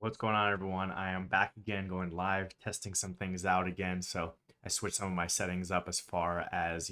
What's going on, everyone? I am back again, going live, testing some things out again. So I switched some of my settings up as far as,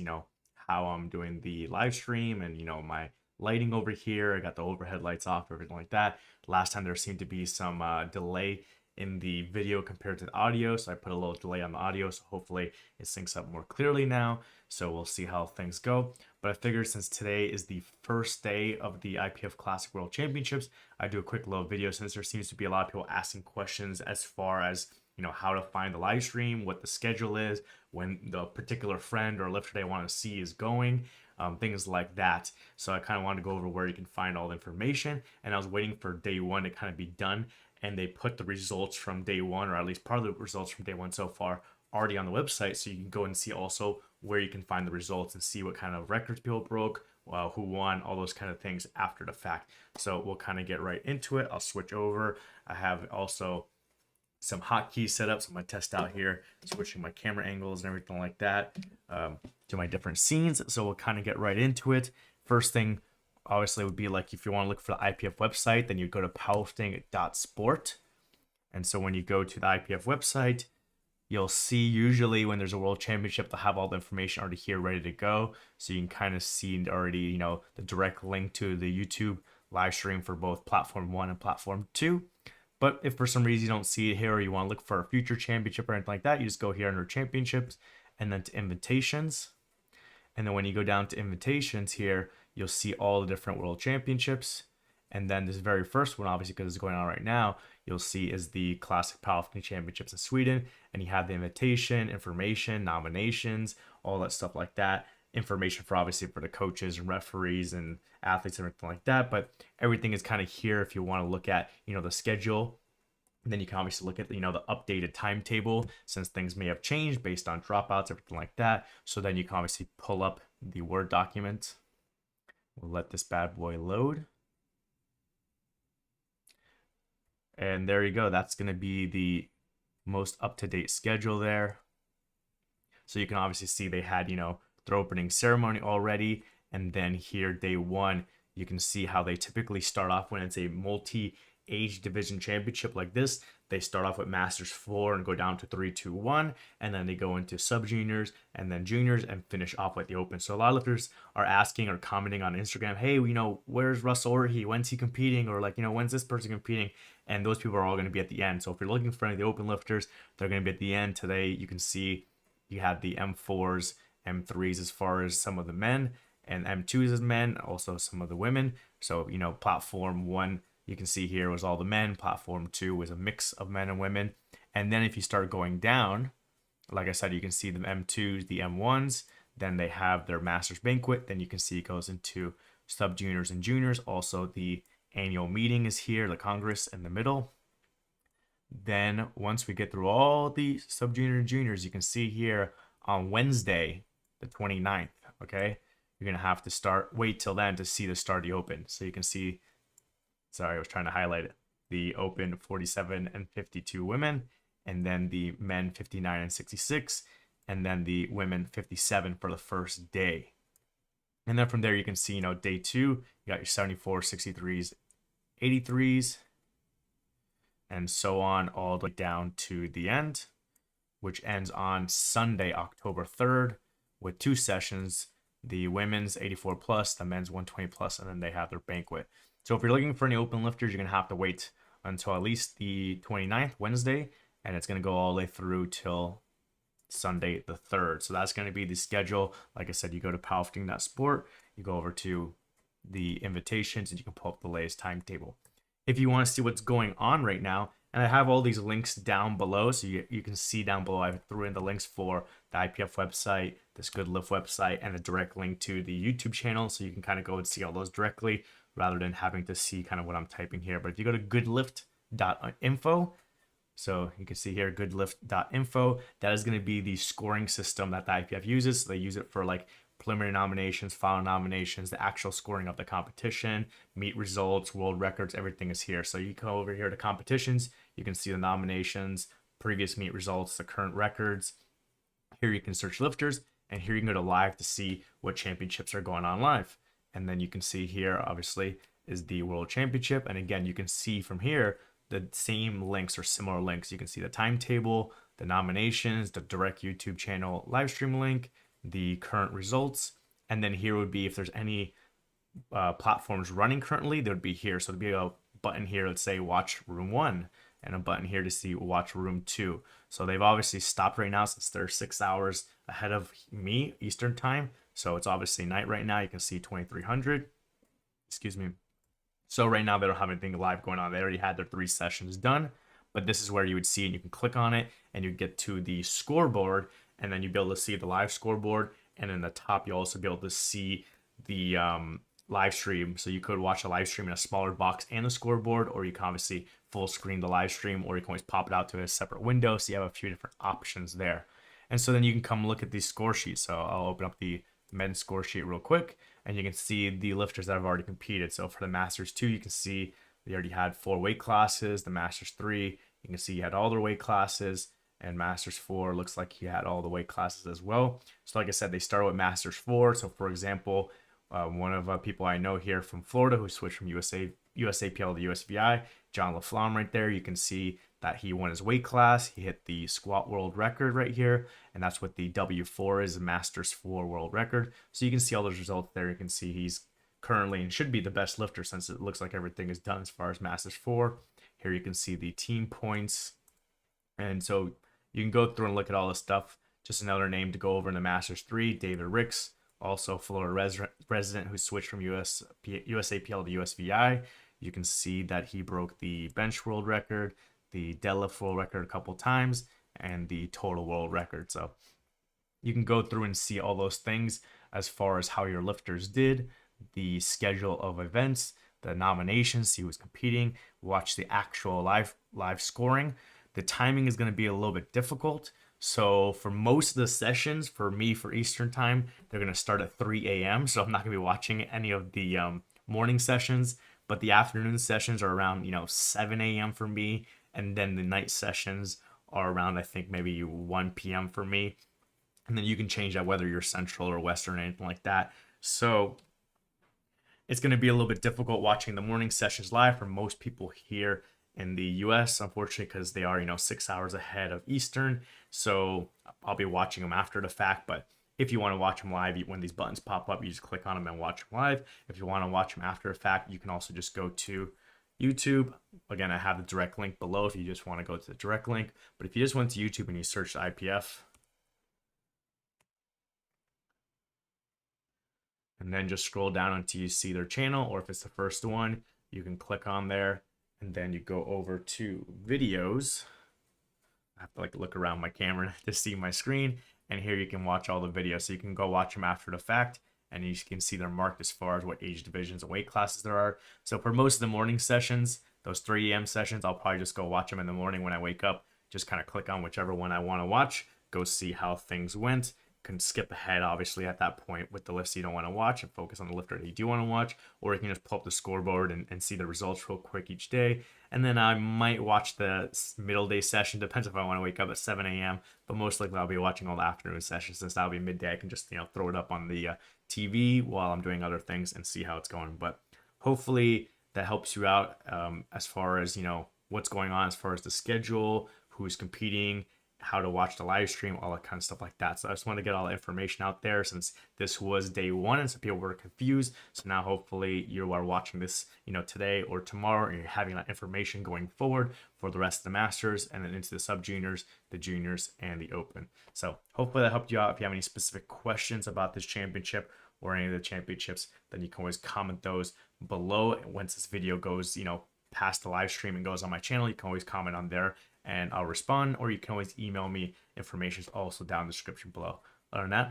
how I'm doing the live stream and, my lighting over here. I got the overhead lights off, everything like that. Last time there seemed to be some delay in the video compared to the audio. So I put a little delay on the audio. So hopefully it syncs up more clearly now. So we'll see how things go. But I figured since today is the first day of the IPF Classic World Championships, I do a quick little video since there seems to be a lot of people asking questions as far as how to find the live stream, what the schedule is, when the particular friend or lifter they want to see is going, things like that. So I kind of wanted to go over where you can find all the information, and I was waiting for day one to kind of be done, and they put the results from day one, or at least part of the results from day one so far, already on the website, so you can go and see also where you can find the results and see what kind of records people broke, who won, all those kind of things after the fact. So we'll kind of get right into it. I'll switch over. I have also some hotkeys set up, so I'm gonna test out here, switching my camera angles and everything like that to my different scenes. So we'll kind of get right into it. First thing, obviously, would be like if you want to look for the IPF website, then you go to powerlifting.sport. And so when you go to the IPF website, you'll see usually when there's a world championship, they'll have all the information already here ready to go. So you can kind of see already, the direct link to the YouTube live stream for both platform 1 and platform 2. But if for some reason you don't see it here, or you want to look for a future championship or anything like that, you just go here under championships and then to invitations. And then when you go down to invitations here, you'll see all the different world championships. And then this very first one, obviously, because it's going on right now, you'll see is the Classic Powerlifting Championships in Sweden. And you have the invitation, information, nominations, all that stuff like that. Information for obviously for the coaches and referees and athletes and everything like that. But everything is kind of here if you want to look at, the schedule. And then you can obviously look at, the updated timetable since things may have changed based on dropouts, everything like that. So then you can obviously pull up the Word document. We'll let this bad boy load. And there you go. That's going to be the most up-to-date schedule there. So you can obviously see they had, their opening ceremony already. And then here, day one, you can see how they typically start off when it's a multi-age division championship like this. They start off with Masters 4 and go down to 3, 2, 1. And then they go into sub-juniors and then juniors and finish off with the Open. So a lot of lifters are asking or commenting on Instagram, hey, where's Russ Orhi? When's he competing? Or when's this person competing? And those people are all going to be at the end. So if you're looking for any of the open lifters, they're going to be at the end. Today, you can see you have the M4s, M3s as far as some of the men, and M2s as men, also some of the women. So, platform 1, you can see here was all the men. Platform 2 was a mix of men and women. And then if you start going down, like I said, you can see the M2s, the M1s. Then they have their Masters Banquet. Then you can see it goes into sub-juniors and juniors. Also, the annual meeting is here, the Congress in the middle. Then once we get through all the sub-junior and juniors, you can see here on Wednesday, the 29th, okay? You're going to have to wait till then to see the start of the Open. So you can see, sorry, I was trying to highlight it. The Open 47 and 52 women, and then the men 59 and 66, and then the women 57 for the first day. And then from there, you can see, day 2, you got your 74, 63s, 83s, and so on all the way down to the end, which ends on Sunday, October 3rd, with 2 sessions, the women's 84 plus, the men's 120 plus, and then they have their banquet. So if you're looking for any open lifters, you're going to have to wait until at least the 29th, Wednesday, and it's going to go all the way through till Sunday the 3rd. So that's going to be the schedule. Like I said, you go to powerlifting.sport, you go over to the invitations, and you can pull up the latest timetable. If you want to see what's going on right now, and I have all these links down below, so you can see down below, I threw in the links for the IPF website, this Good Lift website, and a direct link to the YouTube channel, so you can kind of go and see all those directly, rather than having to see kind of what I'm typing here. But if you go to goodlift.info, so you can see here, goodlift.info, that is going to be the scoring system that the IPF uses. So they use it for preliminary nominations, final nominations, the actual scoring of the competition, meet results, world records, everything is here. So you go over here to competitions, you can see the nominations, previous meet results, the current records. Here you can search lifters, and here you can go to live to see what championships are going on live. And then you can see here, obviously, is the World Championship. And again, you can see from here the same links or similar links. You can see the timetable, the nominations, the direct YouTube channel live stream link, the current results, and then here would be if there's any platforms running currently, they would be here. So there'd be a button here, let's say watch room 1, and a button here to see watch room 2. So they've obviously stopped right now since they're 6 hours ahead of me Eastern time. So it's obviously night right now. You can see 2300. Excuse me. So right now they don't have anything live going on. They already had their 3 sessions done, but this is where you would see, and you can click on it and you get to the scoreboard, and then you'll be able to see the live scoreboard, and in the top you'll also be able to see the live stream. So you could watch a live stream in a smaller box and the scoreboard, or you can obviously full screen the live stream, or you can always pop it out to a separate window. So you have a few different options there. And so then you can come look at the score sheet. So I'll open up the men's score sheet real quick, and you can see the lifters that have already competed. So for the Masters 2, you can see they already had 4 weight classes. The Masters 3, you can see you had all their weight classes, and Masters 4 looks like he had all the weight classes as well. So like I said, they started with Masters 4. So for example, one of people I know here from Florida who switched from USAPL to USVI, John LaFlamme right there, you can see that he won his weight class. He hit the squat world record right here, and that's what the W4 is, a Masters 4 world record. So you can see all those results there. You can see he's currently and should be the best lifter since it looks like everything is done as far as Masters 4. Here you can see the team points, and so you can go through and look at all this stuff. Just another name to go over in the Masters 3, David Ricks, also Florida resident who switched from USAPL to USVI. You can see that he broke the bench world record, the deadlift world record a couple times, and the total world record. So you can go through and see all those things as far as how your lifters did, the schedule of events, the nominations, see who's competing, watch the actual live scoring. The timing is going to be a little bit difficult. So for most of the sessions, for me, for Eastern time, they're going to start at 3 a.m. So I'm not going to be watching any of the morning sessions, but the afternoon sessions are around 7 a.m. for me, and then the night sessions are around, I think, maybe 1 p.m. for me. And then you can change that whether you're Central or Western or anything like that. So it's going to be a little bit difficult watching the morning sessions live for most people here in the US, unfortunately, because they are 6 hours ahead of Eastern. So I'll be watching them after the fact. But if you want to watch them live, when these buttons pop up, you just click on them and watch them live. If you want to watch them after the fact, you can also just go to YouTube. Again, I have the direct link below if you just want to go to the direct link. But if you just went to YouTube and you search IPF, and then just scroll down until you see their channel, or if it's the first one, you can click on there, and then you go over to videos. I have to look around my camera to see my screen, and here you can watch all the videos. So you can go watch them after the fact, and you can see they're marked as far as what age divisions and weight classes there are. So for most of the morning sessions, those 3 a.m. sessions, I'll probably just go watch them in the morning when I wake up. Just kind of click on whichever one I want to watch, go see how things went. Can skip ahead, obviously, at that point with the lifts you don't want to watch and focus on the lifter that you do want to watch, or you can just pull up the scoreboard and see the results real quick each day. And then I might watch the middle day session, depends if I want to wake up at 7 a.m., but most likely I'll be watching all the afternoon sessions since that'll be midday. I can just throw it up on the TV while I'm doing other things and see how it's going. But hopefully that helps you out as far as what's going on as far as the schedule, who's competing, how to watch the live stream, all that kind of stuff like that. So I just want to get all the information out there since this was day 1 and some people were confused. So now hopefully you are watching this, today or tomorrow, and you're having that information going forward for the rest of the Masters and then into the sub juniors, the juniors, and the Open. So hopefully that helped you out. If you have any specific questions about this championship or any of the championships, then you can always comment those below. Once this video goes, past the live stream and goes on my channel, you can always comment on there and I'll respond, or you can always email me. Information is also down in the description below. Other than that,